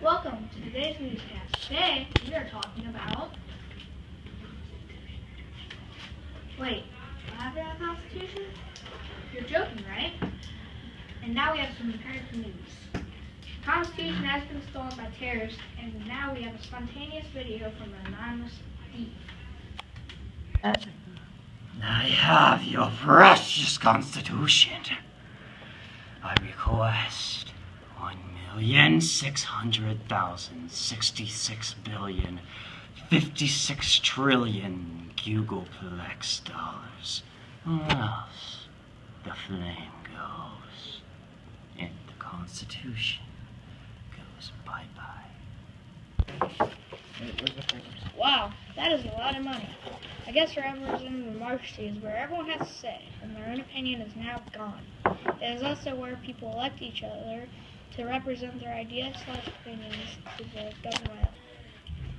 Welcome to today's newscast. Today, we are talking about... Wait, what happened to the Constitution? You're joking, right? And now we have some imperative news. The Constitution has been stolen by terrorists, and now we have a spontaneous video from an anonymous thief. I have your precious Constitution. I request 1,600,066,056,000,056,000,000,000 Googleplex dollars. Or else the flame goes, and the Constitution goes bye-bye. Wow, that is a lot of money. I guess our representative democracy is where everyone has to say, and their own opinion is now gone. It is also where people elect each other to represent their ideas/opinions to the government.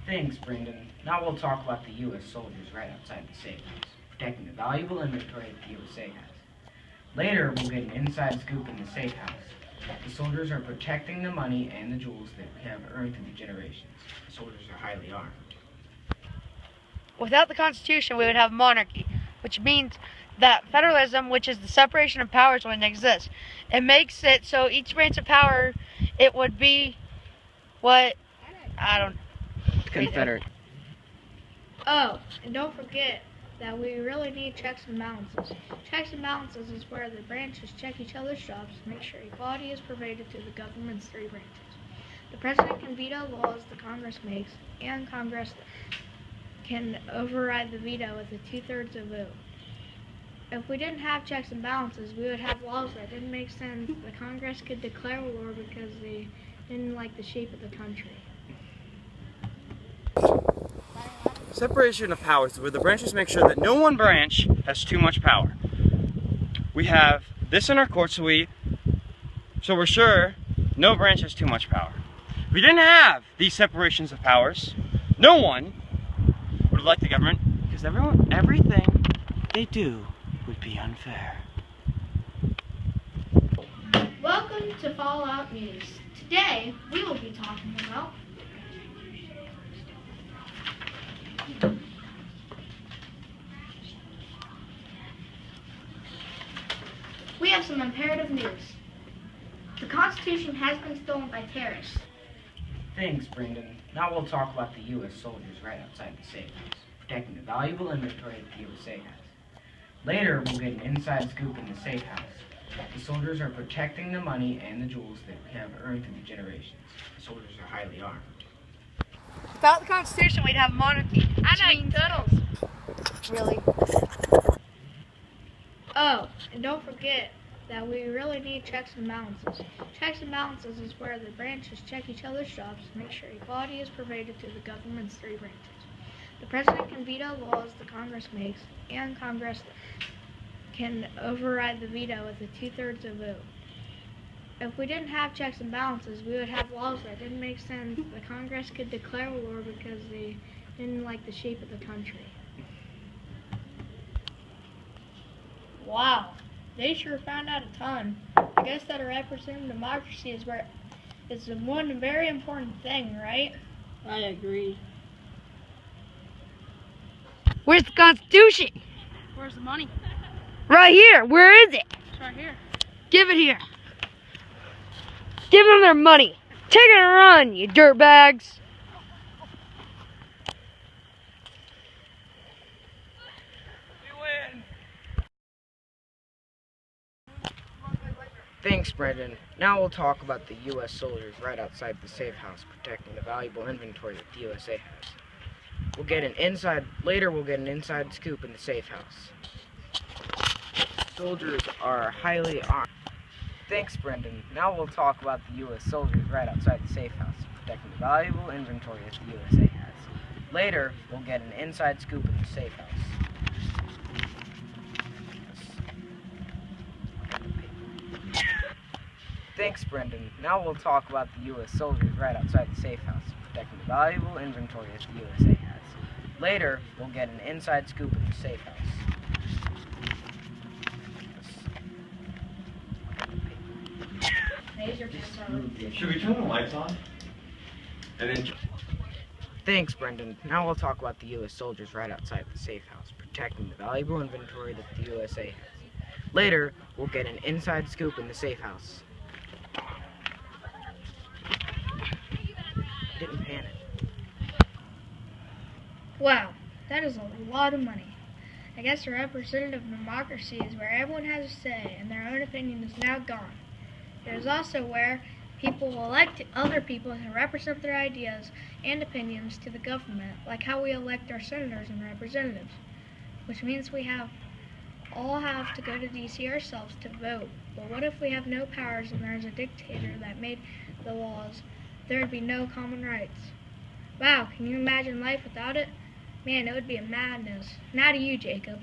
Thanks, Brendan. Now we'll talk about the U.S. soldiers right outside the safe house, protecting the valuable inventory that the USA has. Later, we'll get an inside scoop in the safe house. The soldiers are protecting the money and the jewels that we have earned through the generations. The soldiers are highly armed. Without the Constitution, we would have monarchy, which means that federalism, which is the separation of powers, wouldn't exist. It makes it so each branch of power, it would be what, I don't know. Confederate. Oh, and don't forget that we really need checks and balances. Checks and balances is where the branches check each other's jobs to make sure equality is pervaded through the government's three branches. The president can veto laws the Congress makes, and Congress can override the veto with a 2/3 vote. If we didn't have checks and balances, we would have laws that didn't make sense. The Congress could declare war because they didn't like the shape of the country. Separation of powers, where the branches make sure that no one branch has too much power. We have this in our court, so we're sure no branch has too much power. If we didn't have these separations of powers, no one would elect the government, because everything they do would be unfair. Welcome to Fallout News. Today, we will be talking about we have some imperative news. The Constitution has been stolen by terrorists. Thanks, Brendan. Now we'll talk about the U.S. soldiers right outside the safe house, protecting the valuable inventory that the USA has. Later, we'll get an inside scoop in the safe house. The soldiers are protecting the money and the jewels that we have earned through the generations. The soldiers are highly armed. Without the Constitution, we'd have monarchy. I like turtles. Really? Oh, and don't forget that we really need checks and balances. Checks and balances is where the branches check each other's jobs to make sure equality is pervaded through the government's three branches. The president can veto laws the Congress makes, and Congress can override the veto with a 2/3 vote. If we didn't have checks and balances, we would have laws that didn't make sense. The Congress could declare war because they didn't like the shape of the country. Wow, they sure found out a ton. I guess that a representative democracy is where it's one very important thing, right? I agree. Where's the Constitution? Where's the money? Right here. Where is it? It's right here. Give it here. Give them their money. Take it and run, you dirtbags. Thanks, Brendan. Now we'll talk about the U.S. soldiers right outside the safe house, protecting the valuable inventory that the USA has. Later we'll get an inside scoop in the safe house. Soldiers are highly armed. Thanks, Brendan. Now we'll talk about the U.S. soldiers right outside the safe house, protecting the valuable inventory that the USA has. Later, we'll get an inside scoop in the safe house. Thanks, Brendan. Now we'll talk about the U.S. soldiers right outside the safe house, protecting the valuable inventory that the USA has. Later, we'll get an inside scoop in the safe house. Should we turn the lights on? Thanks, Brendan. Now we'll talk about the U.S. soldiers right outside the safe house, protecting the valuable inventory that the USA has. Later, we'll get an inside scoop in the safe house. Didn't panic. Wow, that is a lot of money. I guess the representative democracy is where everyone has a say and their own opinion is now gone. It is also where people will elect other people to represent their ideas and opinions to the government, like how we elect our senators and representatives, which means we all have to go to D.C. ourselves to vote. But what if we have no powers and there's a dictator that made the laws? There would be no common rights. Wow, can you imagine life without it? Man, it would be a madness. Now to you, Jacob.